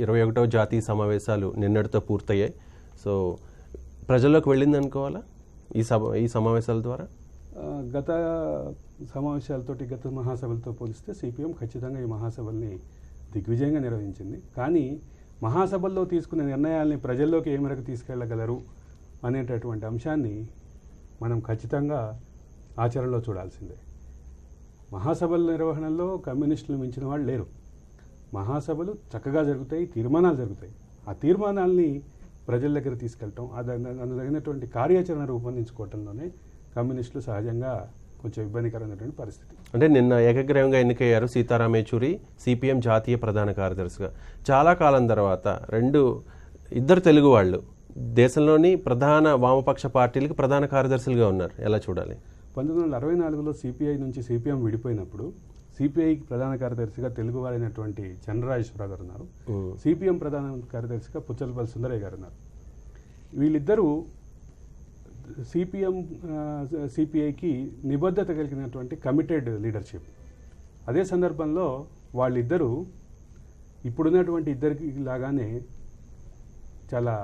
21వ జాతీయ సమావేశాలు నిన్నటితో పూర్తయ్యాయి. సో ప్రజల్లోకి వెళ్ళింది అనుకోవాలా ఈ సమావేశాల ద్వారా? గత సమావేశాలతోటి గత మహాసభలతో పోలిస్తే సిపిఎం ఖచ్చితంగా ఈ మహాసభల్ని దిగ్విజయంగా నిర్వహించింది. కానీ మహాసభల్లో తీసుకునే నిర్ణయాల్ని ప్రజల్లోకి ఏ మేరకు తీసుకెళ్ళగలరు అనేటటువంటి అంశాన్ని మనం ఖచ్చితంగా ఆచరణలో చూడాల్సిందే. మహాసభల నిర్వహణలో కమ్యూనిస్టులు మించిన వాళ్ళు లేరు. మహాసభలు చక్కగా జరుగుతాయి, తీర్మానాలు జరుగుతాయి. ఆ తీర్మానాల్ని ప్రజల దగ్గర తీసుకెళ్ళటం, అందుకు తగినటువంటి కార్యాచరణ రూపొందించుకోవటంలోనే కమ్యూనిస్టులు సహజంగా కొంచెం ఇబ్బందికరమైనటువంటి పరిస్థితి. అంటే నిన్న ఏకగ్రీవంగా ఎన్నికయ్యారు సీతారాం యేచూరి సిపిఎం జాతీయ ప్రధాన కార్యదర్శిగా. చాలా కాలం తర్వాత ఇద్దరు తెలుగు వాళ్ళు దేశంలోని ప్రధాన వామపక్ష పార్టీలకు ప్రధాన కార్యదర్శులుగా ఉన్నారు. ఎలా చూడాలి? 1964లో సిపిఐ నుంచి సిపిఎం విడిపోయినప్పుడు సిపిఐకి ప్రధాన కార్యదర్శిగా తెలుగు వారైనటువంటి చంద్రరాజేశ్వరరావు గారు ఉన్నారు. సిపిఎం ప్రధాన కార్యదర్శిగా పుచ్చలపల్లి సుందరయ్య గారు ఉన్నారు. వీళ్ళిద్దరూ సిపిఐకి నిబద్ధత కలిగినటువంటి కమిటెడ్ లీడర్షిప్. అదే సందర్భంలో వాళ్ళిద్దరూ ఇప్పుడున్నటువంటి ఇద్దరికి లాగానే చాలా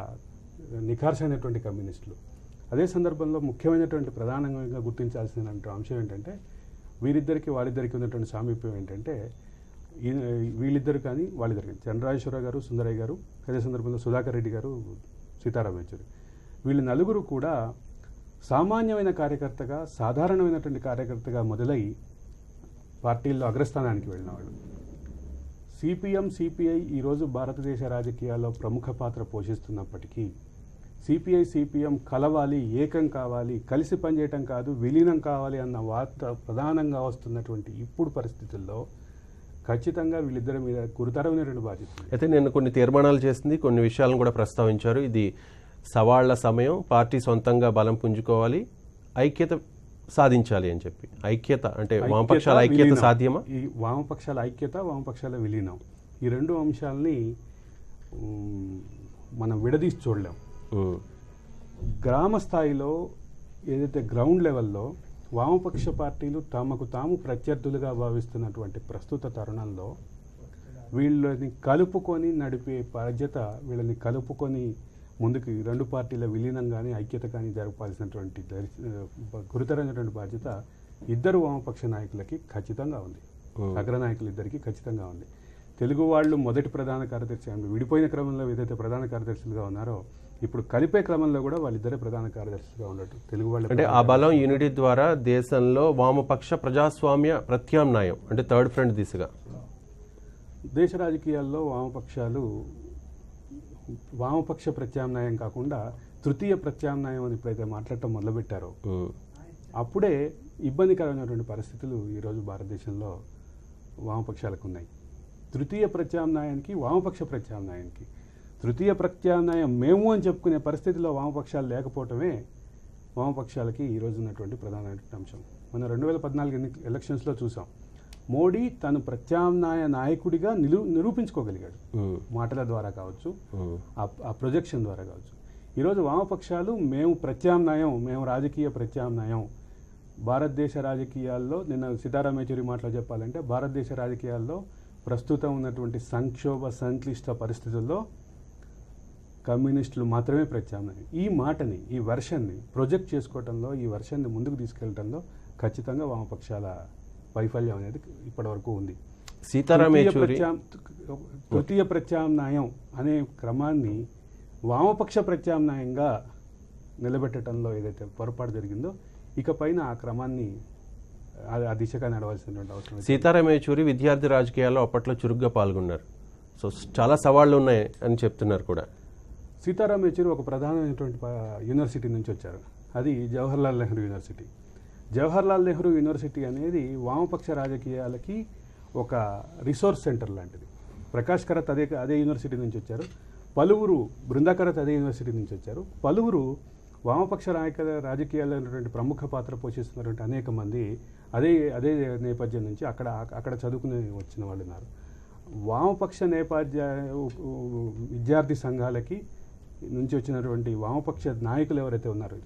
నిఖార్సైనటువంటి కమ్యూనిస్టులు. అదే సందర్భంలో ముఖ్యమైనటువంటి ప్రధానంగా గుర్తించాల్సిన అంశం ఏంటంటే వీరిద్దరికి వాళ్ళిద్దరికి ఉన్నటువంటి సామీప్యం ఏంటంటే వీళ్ళిద్దరు కానీ వాళ్ళిద్దరు కానీ చంద్రరాజేశ్వరరావు గారు, సుందరయ్య గారు, అదే సందర్భంలో సుధాకర్ రెడ్డి గారు, సీతారాం యేచూరి, వీళ్ళు నలుగురు కూడా సామాన్యమైన కార్యకర్తగా, సాధారణమైనటువంటి కార్యకర్తగా మొదలై పార్టీల్లో అగ్రస్థానానికి వెళ్ళిన వాళ్ళు. సిపిఎం, సిపిఐ ఈరోజు భారతదేశ రాజకీయాల్లో ప్రముఖ పాత్ర పోషిస్తున్నప్పటికీ సిపిఐ, సిపిఎం కలవాలి, ఏకం కావాలి, కలిసి పనిచేయటం కాదు విలీనం కావాలి అన్న వార్త ప్రధానంగా వస్తున్నటువంటి ఇప్పుడు పరిస్థితుల్లో ఖచ్చితంగా వీళ్ళిద్దరి మీద గురుతరమైనటువంటి బాధ్యత. అయితే నేను కొన్ని తీర్మానాలు చేసింది, కొన్ని విషయాలను కూడా ప్రస్తావించారు. ఇది సవాళ్ల సమయం, పార్టీ సొంతంగా బలం పుంజుకోవాలి, ఐక్యత సాధించాలి అని చెప్పి. ఐక్యత అంటే వామపక్షాల ఐక్యత సాధ్యమా? ఈ వామపక్షాల ఐక్యత, వామపక్షాల విలీనం, ఈ రెండు అంశాలని మనం విడదీసి చూడలేం. గ్రామ స్థాయిలో ఏదైతే గ్రౌండ్ లెవెల్లో వామపక్ష పార్టీలు తమకు తాము ప్రత్యర్థులుగా భావిస్తున్నటువంటి ప్రస్తుత తరుణంలో వీళ్ళని కలుపుకొని నడిపే బాధ్యత, వీళ్ళని కలుపుకొని ముందుకు రెండు పార్టీల విలీనం కానీ ఐక్యత కానీ జరపాల్సినటువంటి గురుతరమైనటువంటి బాధ్యత ఇద్దరు వామపక్ష నాయకులకి ఖచ్చితంగా ఉంది. అగ్రనాయకులు ఇద్దరికి ఖచ్చితంగా ఉంది. తెలుగు వాళ్ళు మొదటి ప్రధాన కార్యదర్శి విడిపోయిన క్రమంలో ఏదైతే ప్రధాన కార్యదర్శులుగా ఉన్నారో ఇప్పుడు కలిపే క్రమంలో కూడా వాళ్ళిద్దరే ప్రధాన కార్యదర్శిగా ఉన్నట్టు తెలుగు వాళ్ళు. అంటే ఆ బలం యూనిటీ ద్వారా దేశంలో వామపక్ష ప్రజాస్వామ్య ప్రత్యామ్నాయం అంటే థర్డ్ ఫ్రంట్ దిశగా దేశ రాజకీయాల్లో వామపక్ష ప్రత్యామ్నాయం కాకుండా తృతీయ ప్రత్యామ్నాయం అని ఎప్పుడైతే మాట్లాడటం మొదలుపెట్టారో అప్పుడే ఇబ్బందికరమైనటువంటి పరిస్థితులు ఈరోజు భారతదేశంలో వామపక్షాలకు ఉన్నాయి. తృతీయ ప్రత్యామ్నాయానికి, వామపక్ష ప్రత్యామ్నాయానికి, తృతీయ ప్రత్యామ్నాయం మేము అని చెప్పుకునే పరిస్థితిలో వామపక్షాలు లేకపోవటమే వామపక్షాలకి ఈరోజు ఉన్నటువంటి ప్రధానమైన అంశం. మనం 2014 ఎలక్షన్స్లో చూసాం. మోడీ తను ప్రత్యామ్నాయ నాయకుడిగా నిరూపించుకోగలిగాడు. మాటల ద్వారా కావచ్చు, ఆ ప్రొజెక్షన్ ద్వారా కావచ్చు. ఈరోజు వామపక్షాలు మేము రాజకీయ ప్రత్యామ్నాయం. భారతదేశ రాజకీయాల్లో నిన్న సీతారాం యేచూరి మాటలు చెప్పాలంటే భారతదేశ రాజకీయాల్లో ప్రస్తుతం ఉన్నటువంటి సంక్షోభ సంక్లిష్ట పరిస్థితుల్లో కమ్యూనిస్టులు మాత్రమే ప్రత్యామ్నాయం. ఈ మాటని, ఈ వెర్షన్ని ప్రొజెక్ట్ చేసుకోవడంలో, ఈ వెర్షన్ని ముందుకు తీసుకెళ్లడంలో ఖచ్చితంగా వామపక్షాల వైఫల్యం అనేది ఇప్పటివరకు ఉంది. సీతారాం యేచూరి తృతీయ ప్రత్యామ్నాయం అనే క్రమాన్ని వామపక్ష ప్రత్యామ్నాయంగా నిలబెట్టడంలో ఏదైతే పొరపాటు జరిగిందో ఇకపైన ఆ క్రమాన్ని ఆ దిశగా నడవాల్సినటువంటి అవసరం. సీతారాం యేచూరి విద్యార్థి రాజకీయాల్లో అప్పట్లో చురుగ్గా పాల్గొన్నారు. సో చాలా సవాళ్లు ఉన్నాయి అని చెప్తున్నారు కూడా. సీతారాం యేచూరి ఒక ప్రధానమైనటువంటి యూనివర్సిటీ నుంచి వచ్చారు. అది జవహర్లాల్ నెహ్రూ యూనివర్సిటీ. జవహర్లాల్ నెహ్రూ యూనివర్సిటీ అనేది వామపక్ష రాజకీయాలకి ఒక రిసోర్స్ సెంటర్ లాంటిది. ప్రకాష్ కరత్ అదే యూనివర్సిటీ నుంచి వచ్చారు. పలువురు, బృందాకరత్ అదే యూనివర్సిటీ నుంచి వచ్చారు. పలువురు వామపక్ష రాజకీయాల్లో ఉన్నటువంటి ప్రముఖ పాత్ర పోషిస్తున్నటువంటి అనేక మంది అదే నేపథ్యం నుంచి అక్కడ చదువుకుని వచ్చిన వాళ్ళు ఉన్నారు. వామపక్ష నేపథ్య విద్యార్థి సంఘాలకి నుంచి వచ్చినటువంటి వామపక్ష నాయకులు ఎవరైతే ఉన్నారో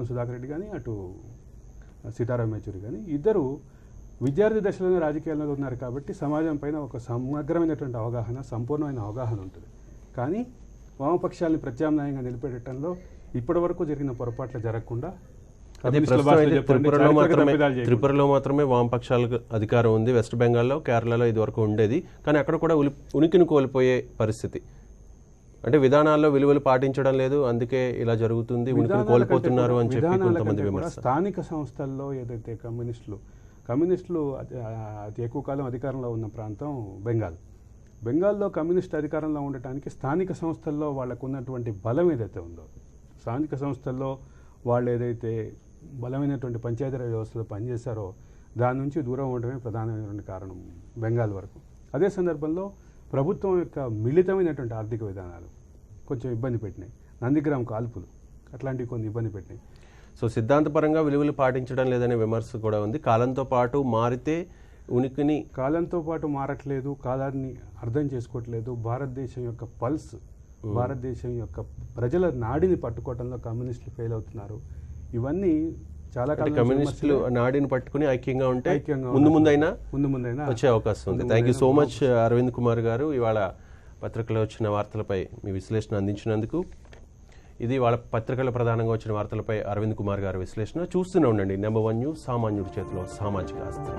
సుధాకర్ రెడ్డి కానీ, అటు సీతారాం యేచూరి కానీ, ఇద్దరు విద్యార్థి దశలోనే రాజకీయాల్లో ఉన్నారు కాబట్టి సమాజం పైన ఒక సమగ్రమైనటువంటి అవగాహన, సంపూర్ణమైన అవగాహన ఉంటుంది. కానీ వామపక్షాలను ప్రత్యామ్నాయంగా నిలిపేయడంలో ఇప్పటి వరకు జరిగిన పొరపాట్లు జరగకుండా అదే ప్రస్తుతం అయితే త్రిపురలో మాత్రమే వామపక్షాలకు అధికారం ఉంది. వెస్ట్ బెంగాల్లో, కేరళలో ఇది వరకు ఉండేది. కానీ అక్కడ కూడా ఉనికిని కోల్పోయే పరిస్థితి. అంటే విధానాల్లో విలువలు పాటించడం లేదు, అందుకే ఇలా జరుగుతుంది, ఉనికిని కోల్పోతున్నారు అని చెప్పి కొంతమంది విమర్శ. స్థానిక సంస్థల్లో ఏదైతే కమ్యూనిస్టులు అతి ఎక్కువ కాలం అధికారంలో ఉన్న ప్రాంతం బెంగాల్లో కమ్యూనిస్ట్ అధికారంలో ఉండటానికి స్థానిక సంస్థల్లో వాళ్ళకు ఉన్నటువంటి బలం ఏదైతే ఉందో, స్థానిక సంస్థల్లో వాళ్ళు ఏదైతే బలమైనటువంటి పంచాయతీరాజ్ వ్యవస్థలో పనిచేశారో దాని నుంచి దూరం ఉండడమే ప్రధానమైనటువంటి కారణం బెంగాల్ వరకు. అదే సందర్భంలో ప్రభుత్వం యొక్క మిళితమైనటువంటి ఆర్థిక విధానాలు కొంచెం ఇబ్బంది పెట్టినాయి. నందిగ్రామ్ కాల్పులు అట్లాంటివి కొన్ని ఇబ్బంది పెట్టినాయి. సో సిద్ధాంతపరంగా విలువలు పాటించడం లేదనే విమర్శ కూడా ఉంది. కాలంతో పాటు మారితే ఉనికిని కాలంతో పాటు మారట్లేదు, కాలాన్ని అర్థం చేసుకోవట్లేదు. భారతదేశం యొక్క పల్స్, భారతదేశం యొక్క ప్రజల నాడిని పట్టుకోవడంలో కమ్యూనిస్టులు ఫెయిల్ అవుతున్నారు. ఇవన్నీ చాలా కాలం కమ్యూనిస్టులు నాడిని పట్టుకుని ఐక్యంగా ఉంటే ముందు ముందైనా వచ్చే అవకాశం ఉంది. Thank you so much Arvind Kumar garu, ఇవాళ పత్రికలో వచ్చిన వార్తలపై మీ విశ్లేషణ అందించినందుకు. ఇది వాళ్ళ పత్రికలో ప్రధానంగా వచ్చిన వార్తలపై అరవింద్ కుమార్ గారి విశ్లేషణ. చూస్తూనే ఉండండి నెంబర్ 1 న్యూస్, సామాన్యుడి చేతిలో సామాజిక అస్త్రం.